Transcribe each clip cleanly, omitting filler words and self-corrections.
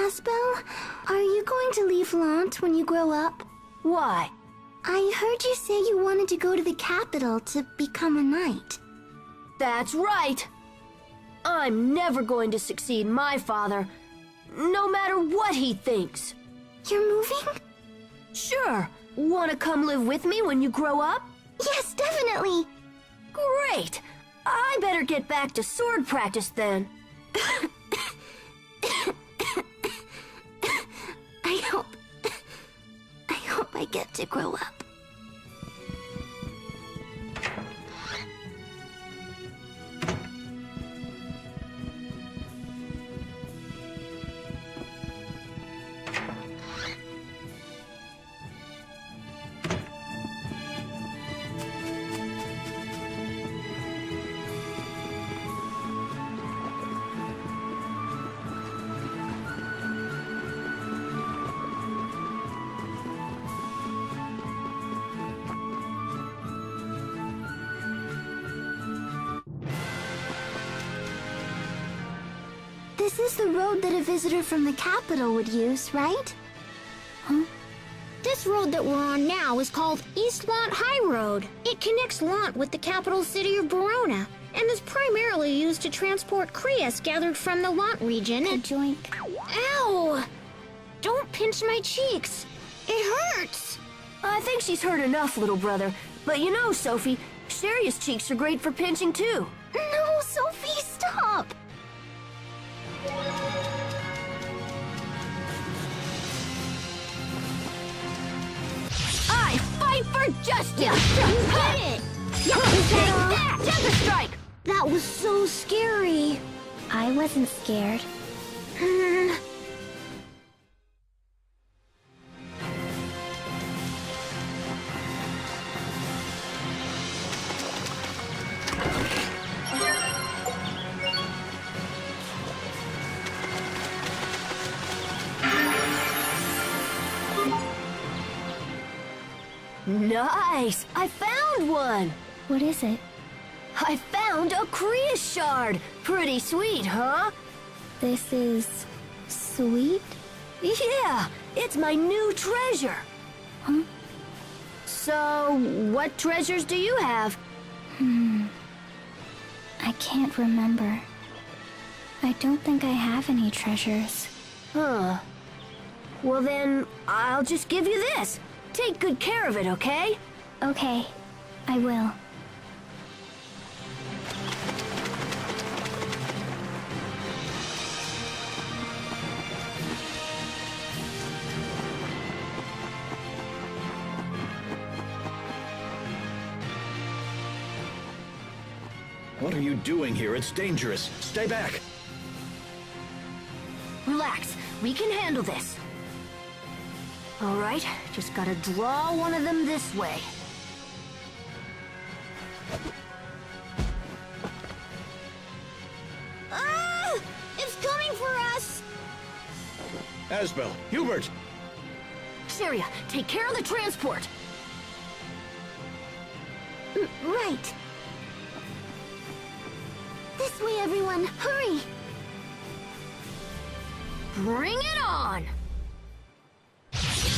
Asbel, are you going to leave Lant when you grow up? Why? I heard you say you wanted to go to the capital to become a knight. That's right! I'm never going to succeed my father, no matter what he thinks. You're moving? Sure. Want to come live with me when you grow up? Yes, definitely! Great! I better get back to sword practice then. I hope I get to grow up. This is the road that a visitor from the capital would use, right? Huh? This road that we're on now is called East Lant High Road. It connects Lant with the capital city of Verona, and is primarily used to transport creas gathered from the Lant region. Joink. Ow! Don't pinch my cheeks. It hurts. I think she's hurt enough, little brother. But you know, Sophie, Seria's cheeks are great for pinching too. No, Sophie, stop! I fight for justice! You did it! Take that! Dagger strike! That was so scary. I wasn't scared. Nice! I found one! What is it? I found a Kriya shard! Pretty sweet, huh? This is... sweet? Yeah, it's my new treasure. Huh? So, what treasures do you have? I can't remember. I don't think I have any treasures. Huh. Well then, I'll just give you this. Take good care of it, okay? Okay, I will. What are you doing here? It's dangerous. Stay back. Relax, we can handle this. All right, just gotta draw one of them this way. Ah! It's coming for us! Asbel, Hubert! Seria, take care of the transport. Right. This way, everyone, hurry! Bring it on!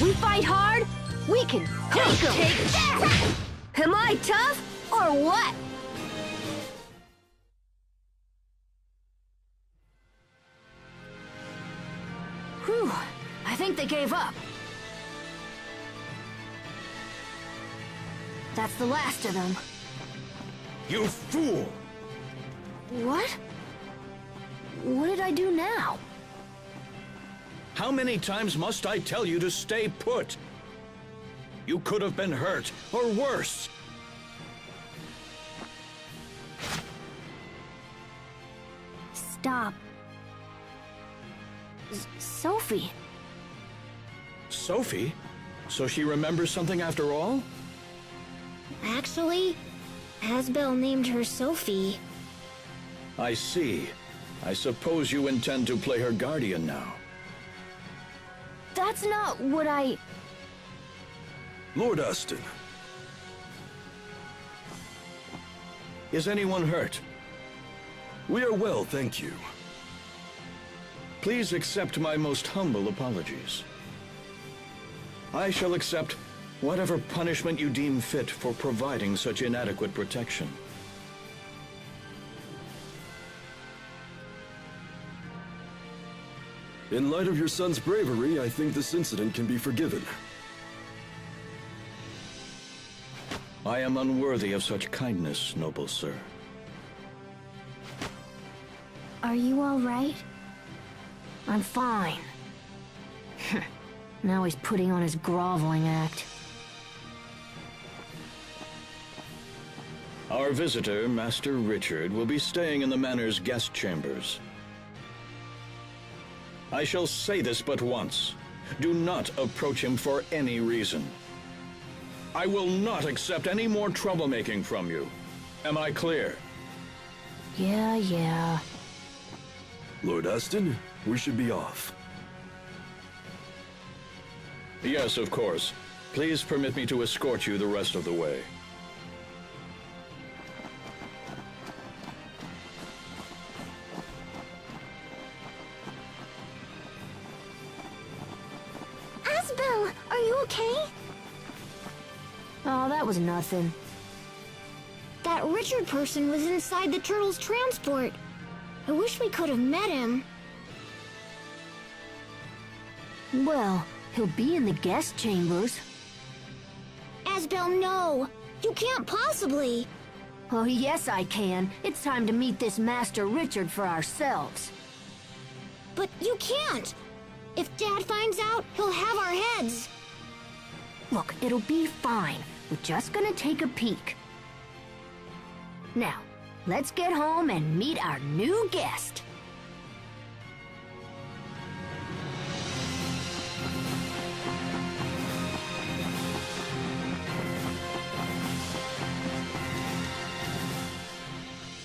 We fight hard, we can take 'em! Take that! Am I tough, or what? Whew, I think they gave up. That's the last of them. You fool! What? What did I do now? How many times must I tell you to stay put? You could have been hurt, or worse. Stop. Sophie. Sophie? So she remembers something after all? Actually, Asbel named her Sophie. I see. I suppose you intend to play her guardian now. That's not what I... Lord Austin. Is anyone hurt? We are well, thank you. Please accept my most humble apologies. I shall accept whatever punishment you deem fit for providing such inadequate protection. In light of your son's bravery, I think this incident can be forgiven. I am unworthy of such kindness, noble sir. Are you all right? I'm fine. Now he's putting on his groveling act. Our visitor, Master Richard, will be staying in the manor's guest chambers. I shall say this but once. Do not approach him for any reason. I will not accept any more troublemaking from you. Am I clear? Yeah. Lord Aston, we should be off. Yes, of course. Please permit me to escort you the rest of the way. Asbel, are you okay? Oh, that was nothing. That Richard person was inside the turtle's transport. I wish we could have met him. Well, he'll be in the guest chambers. Asbel, no! You can't possibly! Oh, yes, I can. It's time to meet this Master Richard for ourselves. But you can't! If Dad finds out, he'll have our heads! Look, it'll be fine. We're just gonna take a peek. Now, let's get home and meet our new guest.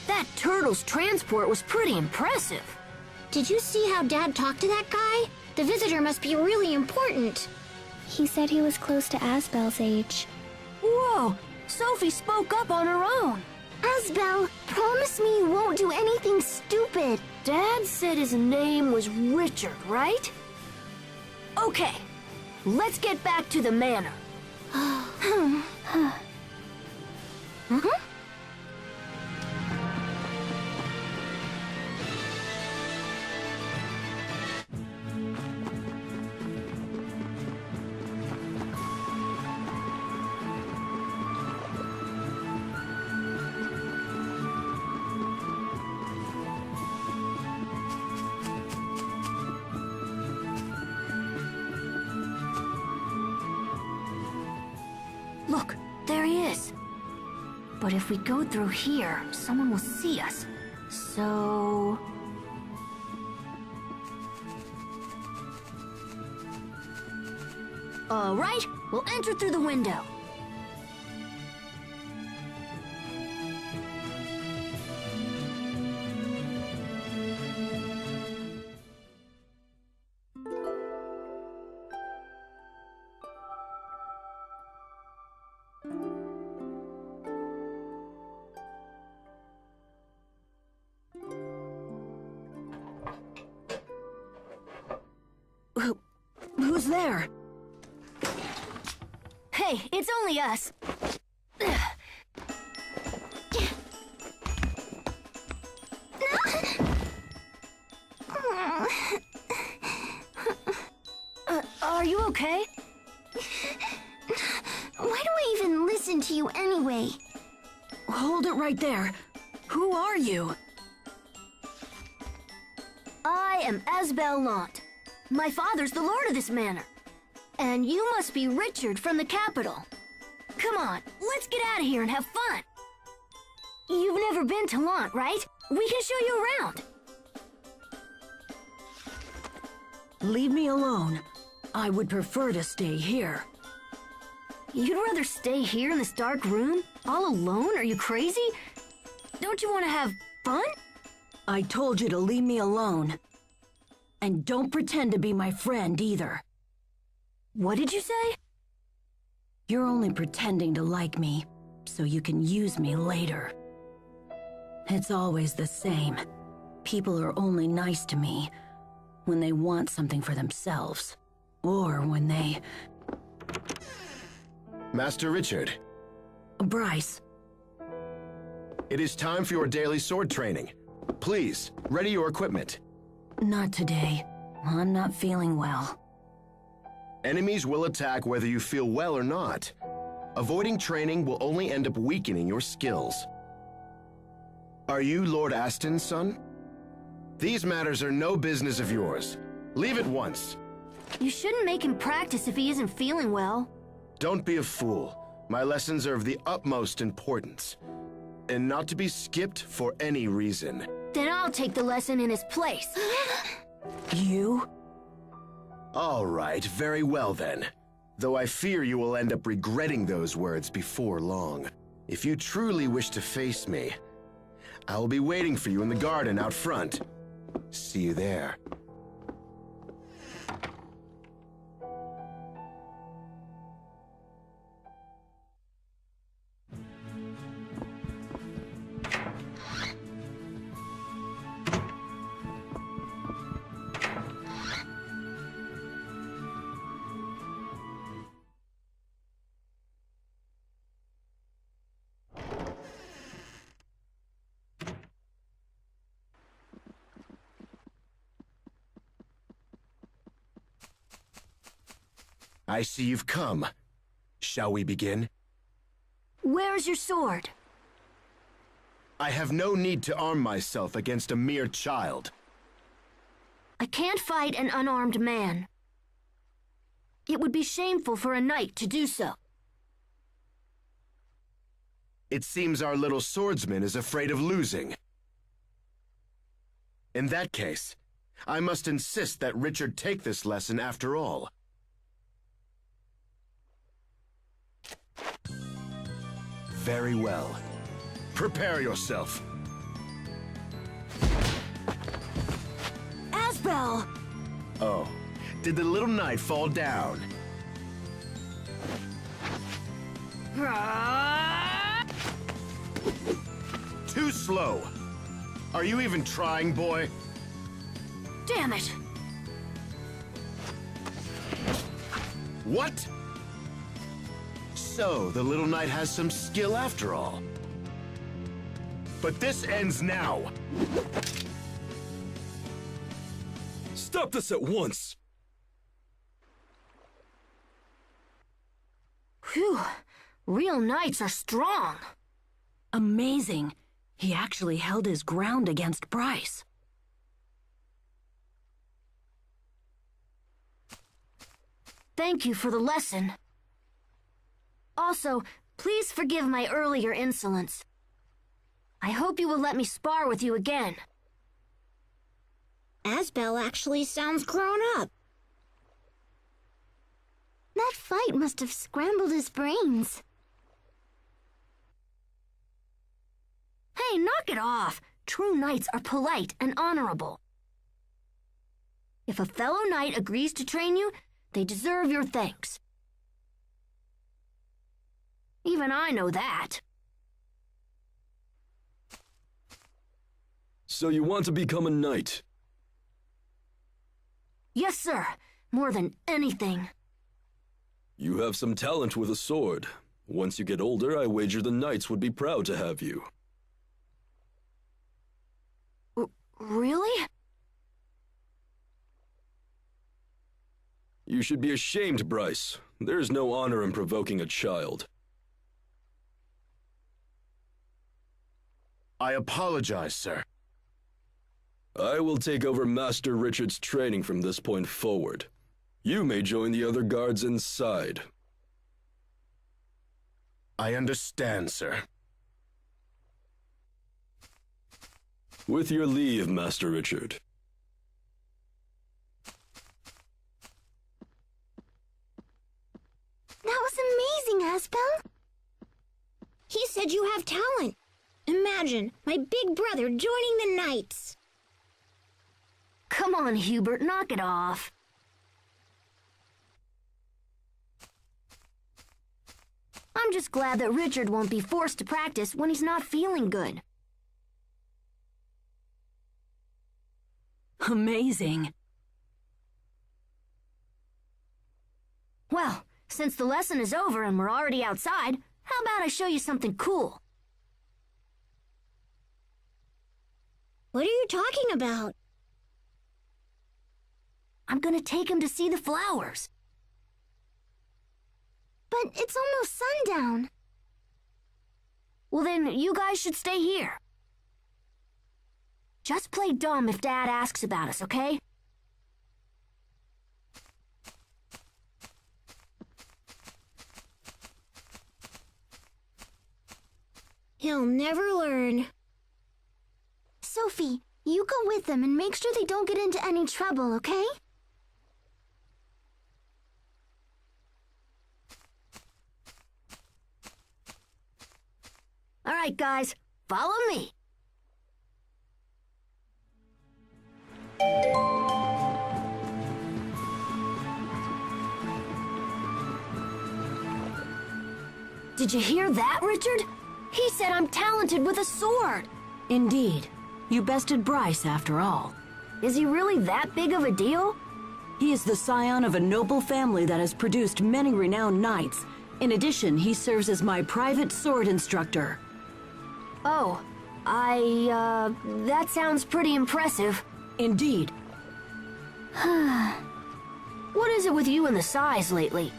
That turtle's transport was pretty impressive. Did you see how Dad talked to that guy? The visitor must be really important. He said he was close to Asbel's age. Whoa! Sophie spoke up on her own. Asbel, promise me you won't do anything stupid. Dad said his name was Richard, right? Okay, let's get back to the manor. Look, there he is. But if we go through here, someone will see us. So... All right, we'll enter through the window. Who's there? Hey, it's only us. Are you okay? Why do I even listen to you anyway? Hold it right there. Who are you? I am Asbel Lant. My father's the lord of this manor. And you must be Richard from the capital. Come on, let's get out of here and have fun. You've never been to Lant, right? We can show you around. Leave me alone. I would prefer to stay here. You'd rather stay here in this dark room? All alone? Are you crazy? Don't you want to have fun? I told you to leave me alone. And don't pretend to be my friend either. What did you say? You're only pretending to like me, so you can use me later. It's always the same. People are only nice to me when they want something for themselves. Or when they... Master Richard, Bryce, it is time for your daily sword training. Please, ready your equipment. not today. I'm not feeling well. Enemies will attack whether you feel well or not. Avoiding training will only end up weakening your skills. Are you Lord Aston's son? These matters are no business of yours. Leave at once. You shouldn't make him practice if he isn't feeling well. Don't be a fool. My lessons are of the utmost importance, and not to be skipped for any reason. Then I'll take the lesson in his place. You? All right, very well then. Though I fear you will end up regretting those words before long. If you truly wish to face me, I will be waiting for you in the garden out front. See you there. I see you've come. Shall we begin? Where's your sword? I have no need to arm myself against a mere child. I can't fight an unarmed man. It would be shameful for a knight to do so. It seems our little swordsman is afraid of losing. In that case, I must insist that Richard take this lesson after all. Very well. Prepare yourself. Asbel! Oh, did the little knight fall down? Too slow. Are you even trying, boy? Damn it! What? So, the little knight has some skill after all. But this ends now. Stop this at once! Phew! Real knights are strong! Amazing. He actually held his ground against Bryce. Thank you for the lesson. Also, please forgive my earlier insolence. I hope you will let me spar with you again. Asbel actually sounds grown up. That fight must have scrambled his brains. Hey, knock it off! True knights are polite and honorable. If a fellow knight agrees to train you, they deserve your thanks. Even I know that. So you want to become a knight? Yes, sir. More than anything. You have some talent with a sword. Once you get older, I wager the knights would be proud to have you. Really? You should be ashamed, Bryce. There's no honor in provoking a child. I apologize, sir. I will take over Master Richard's training from this point forward. You may join the other guards inside. I understand, sir. With your leave, Master Richard. That was amazing, Asbel. He said you have talent. Imagine, my big brother joining the Knights. Come on, Hubert, knock it off. I'm just glad that Richard won't be forced to practice when he's not feeling good. Amazing. Well, since the lesson is over and we're already outside, how about I show you something cool? What are you talking about? I'm gonna take him to see the flowers. But it's almost sundown. Well, then you guys should stay here. Just play dumb if Dad asks about us, okay? He'll never learn. Sophie, you go with them and make sure they don't get into any trouble, okay? All right, guys, follow me. Did you hear that, Richard? He said I'm talented with a sword. Indeed. You bested Bryce, after all. Is he really that big of a deal? He is the scion of a noble family that has produced many renowned knights. In addition, he serves as my private sword instructor. Oh, that sounds pretty impressive. Indeed. What is it with you and the size lately?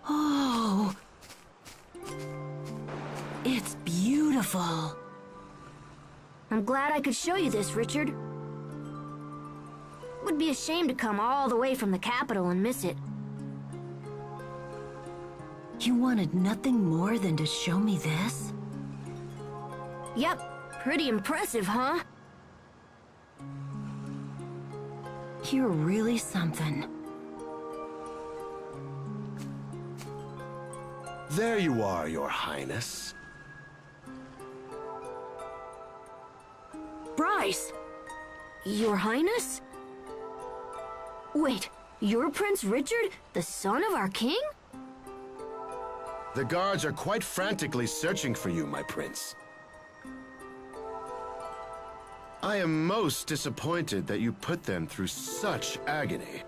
Oh. It's beautiful. I'm glad I could show you this, Richard. Would be a shame to come all the way from the capital and miss it. You wanted nothing more than to show me this? Yep, pretty impressive, huh? You're really something. There you are, Your Highness. Bryce! Your Highness? Wait, you're Prince Richard, the son of our king? The guards are quite frantically searching for you, my prince. I am most disappointed that you put them through such agony.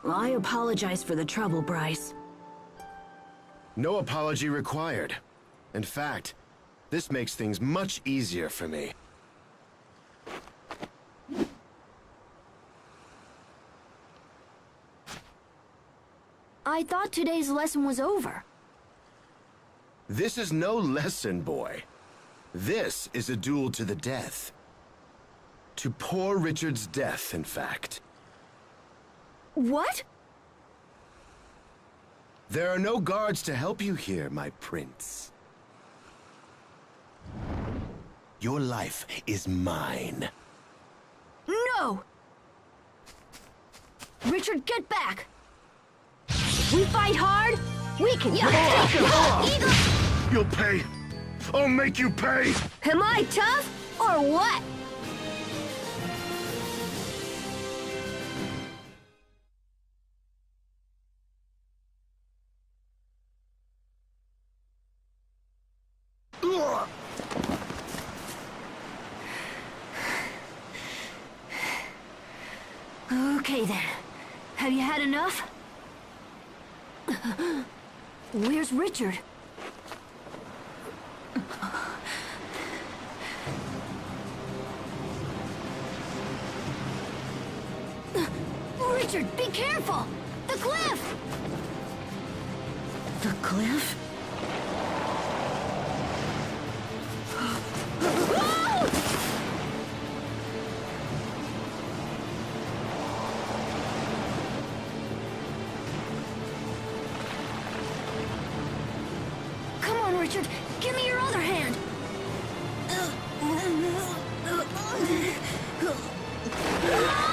Well, I apologize for the trouble, Bryce. No apology required. In fact, this makes things much easier for me. I thought today's lesson was over. This is no lesson, boy. This is a duel to the death. To poor Richard's death, in fact. What? There are no guards to help you here, my prince. Your life is mine. No! Richard, get back! If we fight hard, we can take him! You'll pay. I'll make you pay. Am I tough, or what? Okay then. Have you had enough? Where's Richard? Richard, be careful! The cliff! The cliff? Come on, Richard, give me your other hand! Ah!